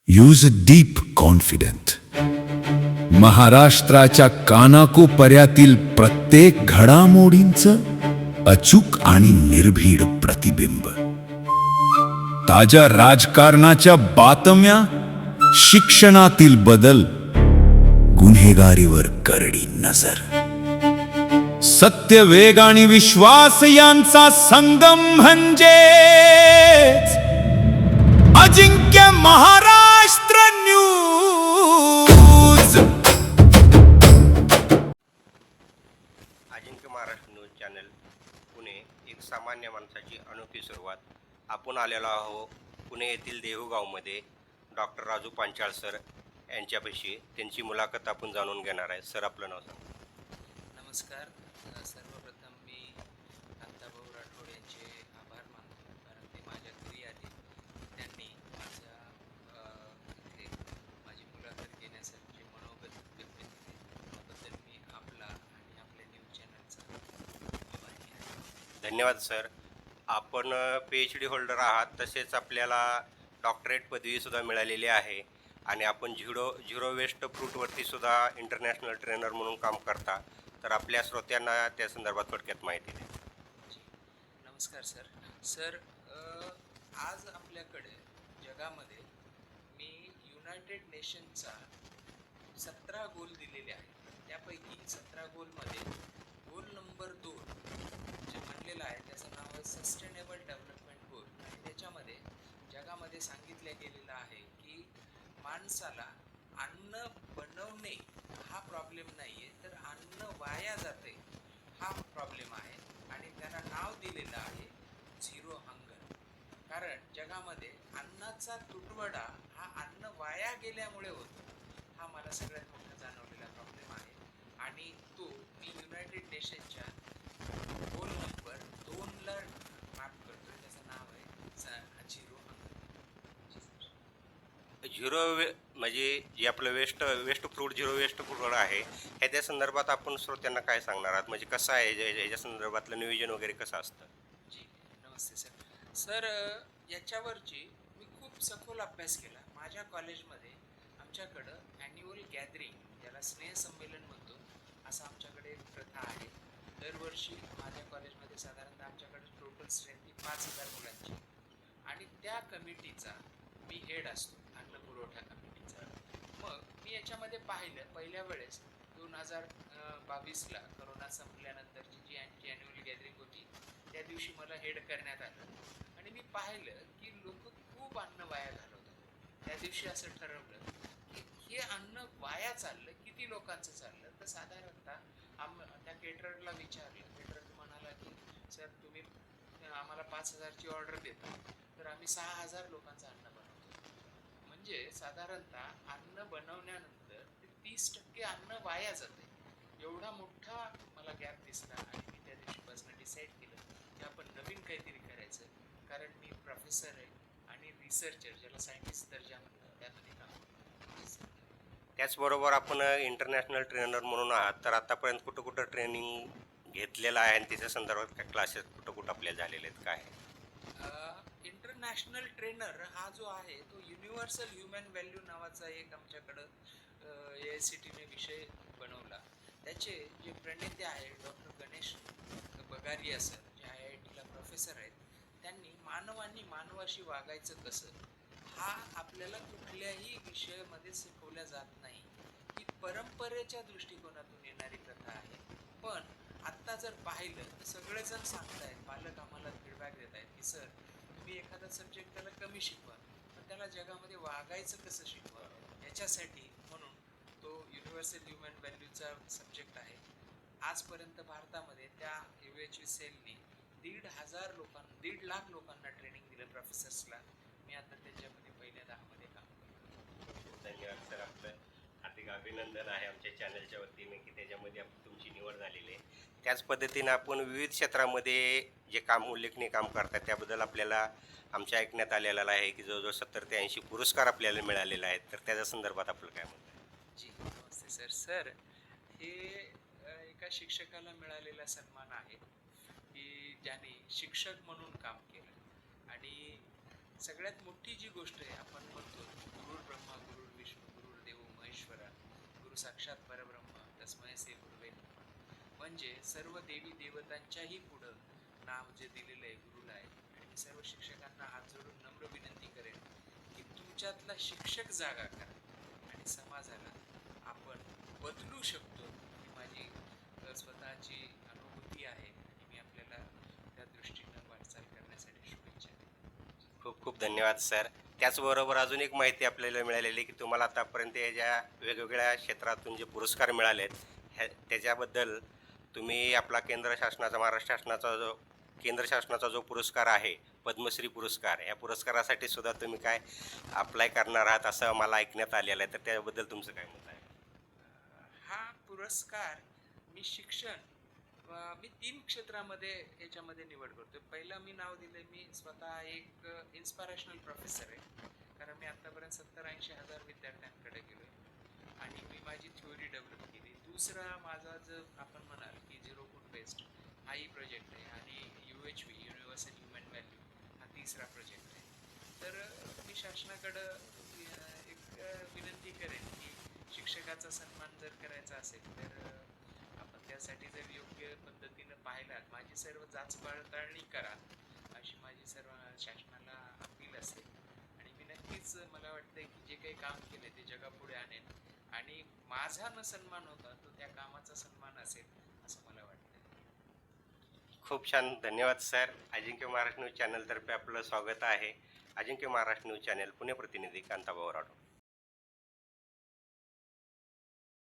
Use deep confident. महाराष्ट्राच्या कानाकोपऱ्यातील प्रत्येक घडामोडींचं अचूक आणि निर्भीड प्रतिबिंब. ताज्या राजकारणाच्या बातम्या, शिक्षणातील बदल, गुन्हेगारीवर करडी नजर. सत्य, वेग आणि विश्वास यांचा संगम म्हणजे अजिंक्य महाराष्ट्र न्यूज. अजिंक्य महाराष्ट्र न्यूज चॅनल पुणे, एक सामान्य माणसाची अनोखी सुरुवात. आपण आलेलो आहोत पुणे येथील देहूगावमध्ये. डॉक्टर राजू पांचाळ सर यांच्यापाशी त्यांची मुलाखत आपण जाणून घेणार आहे. सर, आपलं नाव सांगा. नमस्कार. सर्वप्रथम मी कांताभाऊ राठोड यांचे आभार मानतो, कारण ते माझ्या घरी आले. त्यांनी माझ्या इथे माझी मुलाखत घेण्यासाठी जे मनोगत व्यक्त केले त्याबद्दल मी आपला आणि आपल्या न्यूज चॅनलचा आभारी आहे. धन्यवाद सर. आपण PhD होल्डर आहात, तसेच आपल्याला डॉक्टरेट पदवीसुद्धा मिळालेली आहे आणि आपण झिरो वेस्ट फ्रूटवरती सुद्धा इंटरनॅशनल ट्रेनर म्हणून काम करता. तर आपल्या श्रोत्यांना त्या संदर्भात थोडक्यात माहिती द्या. नमस्कार सर. आज आपल्याकडे जगामध्ये मी युनायटेड नेशनचा 17 गोल दिलेले आहेत. त्यापैकी 17 गोलमध्ये गोल नंबर 2 जे म्हणलेलं आहे त्याचं नाव आहे सस्टेनेबल डेव्हलपमेंट गोल, आणि त्याच्यामध्ये जगामध्ये सांगितलं गेलेलं आहे की माणसाला अन्न बनवणे हा प्रॉब्लेम नाही आहे, तर अन्न वाया जाते हा प्रॉब्लेम आहे. आणि त्याला नाव दिलेलं आहे झिरो हंगर. कारण जगामध्ये अन्नाचा तुटवडा हा अन्न वाया गेल्यामुळे होतो. हा मला सगळ्यात मोठा जाणवलेला प्रॉब्लेम आहे, आणि तो मी युनायटेड नेशनच्या गोल नंबर 2ला मॅप करतोय. त्याचं नाव आहे झिरो हंगर. म्हणजे जे आपलं waste fruit zero waste fruit आहे, ह्याच्या संदर्भात आपण श्रोत्यांना काय सांगणार आहात? म्हणजे कसं आहे ह्याच्या संदर्भातलं नियोजन वगैरे कसं असतं? जी, नमस्ते सर. सर, याच्यावरची मी खूप सखोल अभ्यास केला. माझ्या कॉलेजमध्ये आमच्याकडं ॲन्युअल गॅदरिंग, ज्याला स्नेहसंमेलन म्हणतो, असं आमच्याकडे एक प्रथा आहे. दरवर्षी माझ्या कॉलेजमध्ये साधारणतः आमच्याकडे टोटल स्ट्रेंथ ही 5,000 मुलांची, आणि त्या कमिटीचा मी हेड असतो, अन्न पुरवठा कमिटीचा. मग मी याच्यामध्ये पाहिलं, पहिल्या वेळेस 2022ला करोना संपल्यानंतरची जी ॲन्युअल गॅदरिंग होती त्या दिवशी मला हेड करण्यात आलं, आणि मी पाहिलं की लोक खूप अन्न वाया घालवतात. त्या दिवशी असं ठरवलं की हे अन्न वाया चाललं, किती लोकांचं चाललं. तर साधारणतः त्या केटररला विचारलं. केटरर म्हणाला की सर, तुम्ही आम्हाला 5,000ची ऑर्डर देता, तर आम्ही 6,000 लोकांचं अन्न बनवतो. म्हणजे साधारणतः अन्न बनवण्यानंतर 30% अन्न वाया जाते. एवढा मोठा मला गॅप दिसला, आणि मी त्या दिवशीपासून डिसाईड केलं की आपण नवीन काहीतरी करायचं. कारण मी प्रोफेसर आहे आणि रिसर्चर, ज्याला सायंटिस्ट दर्जा म्हणतात, त्यामध्ये काम करतो. त्याचबरोबर आपण इंटरनॅशनल ट्रेनर म्हणून आहात, तर आतापर्यंत कुठं ट्रेनिंग घेतलेलं आहे आणि त्याच्या संदर्भात काय क्लासेस कुठं आपल्या झालेले आहेत, काय? इंटरनॅशनल ट्रेनर हा जो आहे तो युनिव्हर्सल ह्युमन व्हॅल्यू नावाचा एक आमच्याकडं AICTने विषय बनवला. त्याचे जे प्रणेते आहेत डॉक्टर गणेश बगारिया सर, जे IITला प्रोफेसर आहेत, त्यांनी मानवांनी मानवाशी वागायचं कसं हा आपल्याला कुठल्याही विषयामध्ये शिकवल्या जात नाही. ही परंपरेच्या दृष्टिकोनातून येणारी प्रथा आहे. पण आत्ता जर पाहिलं तर सगळेजण सांगतायत, पालक आम्हाला फीडबॅक देत आहेत की सर, तुम्ही एखादा सब्जेक्ट त्याला कमी शिकवा, पण त्याला जगामध्ये वागायचं कसं शिकवा. याच्यासाठी म्हणून तो युनिव्हर्सल ह्युमन व्हॅल्यूचा सब्जेक्ट आहे. आजपर्यंत भारतामध्ये त्या UHV सेलने 1.5 लाख लोकांना ट्रेनिंग दिलं, प्रोफेसर्सला. मी आता त्याच्यामध्ये पहिल्या 10मध्ये काम करतो. धन्यवाद सर. आपलं हार्दिक अभिनंदन आहे आमच्या चॅनलच्या वतीने की त्याच्यामध्ये तुमची निवड झालेली आहे. त्याच पद्धतीनं आपण विविध क्षेत्रामध्ये जे उल्लेखनीय काम करतात त्याबद्दल आपल्याला आमच्या ऐकण्यात आलेलं आहे की जवळजवळ 70 ते 80 पुरस्कार आपल्याला मिळालेले आहेत. तर त्याच्या संदर्भात आपलं काय म्हणतं? जी, नमस्ते सर. सर, हे एका शिक्षकाला मिळालेला सन्मान आहे की ज्याने शिक्षक म्हणून काम केलं. आणि सगळ्यात मोठी जी गोष्ट आहे, आपण म्हणतो दूर म्हणजे सर्व देवी देवतांच्याही पुढं नाव जे दिलेलं आहे गुरुला आहे. आणि मी सर्व शिक्षकांना हात जोडून नम्र विनंती करेन की तुमच्यातला शिक्षक जागा करा आणि समाजाला आपण बदलू शकतो ही माझी स्वतःची अनुभूती आहे आणि मी आपल्याला त्या दृष्टीनं वाटचाल करण्यासाठी शुभेच्छा देतो. खूप खूप धन्यवाद सर. त्याचबरोबर अजून एक माहिती आपल्याला मिळालेली आहे की तुम्हाला आतापर्यंत या ज्या वेगवेगळ्या क्षेत्रातून जे पुरस्कार मिळाले आहेत त्याच्याबद्दल तुम्ही आपला केंद्र शासनाचा महाराष्ट्र शासनाचा जो केंद्र शासनाचा जो पुरस्कार आहे पद्मश्री पुरस्कार, या पुरस्कारासाठी सुद्धा तुम्ही काय अप्लाय करणार आहात असं मला ऐकण्यात आलेलं आहे. तर त्याबद्दल तुमचं काय मत आहे? हा पुरस्कार मी शिक्षण मी 3 क्षेत्रामध्ये याच्यामध्ये निवड करतोय. पहिलं मी नाव दिलंय, मी स्वतः एक इन्स्पिरेशनल प्रोफेसर आहे. कारण मी आतापर्यंत 70-80 हजार विद्यार्थ्यांकडे गेलोय आणि मी माझी थ्योरी डेव्हलप केली. दुसरा माझा जर आपण म्हणाल की झिरो फूड वेस्ट हाही प्रोजेक्ट आहे आणि UHV युनिव्हर्सल ह्युमन व्हॅल्यू हा तिसरा प्रोजेक्ट आहे. तर मी शासनाकडं एक विनंती करेन की शिक्षकाचा सन्मान जर करायचा असेल तर आपण त्यासाठी जर योग्य पद्धतीनं पाहिलात माझी सर्व जाच पडताळणी करा अशी माझी सर्व शासनाला अपील असेल. आणि मी नक्कीच मला वाटतंय की जे काही काम केले ते जगापुढे आणेन आणि माझा न सन्मान होता तो त्या कामाचा सन्मान असेल असं मला वाटतं. खूप छान, धन्यवाद सर. अजिंक्य महाराष्ट्र न्यूज चॅनलतर्फे आपलं स्वागत आहे. अजिंक्य महाराष्ट्र न्यूज चॅनल, पुणे प्रतिनिधी कांताभाऊ राठोड.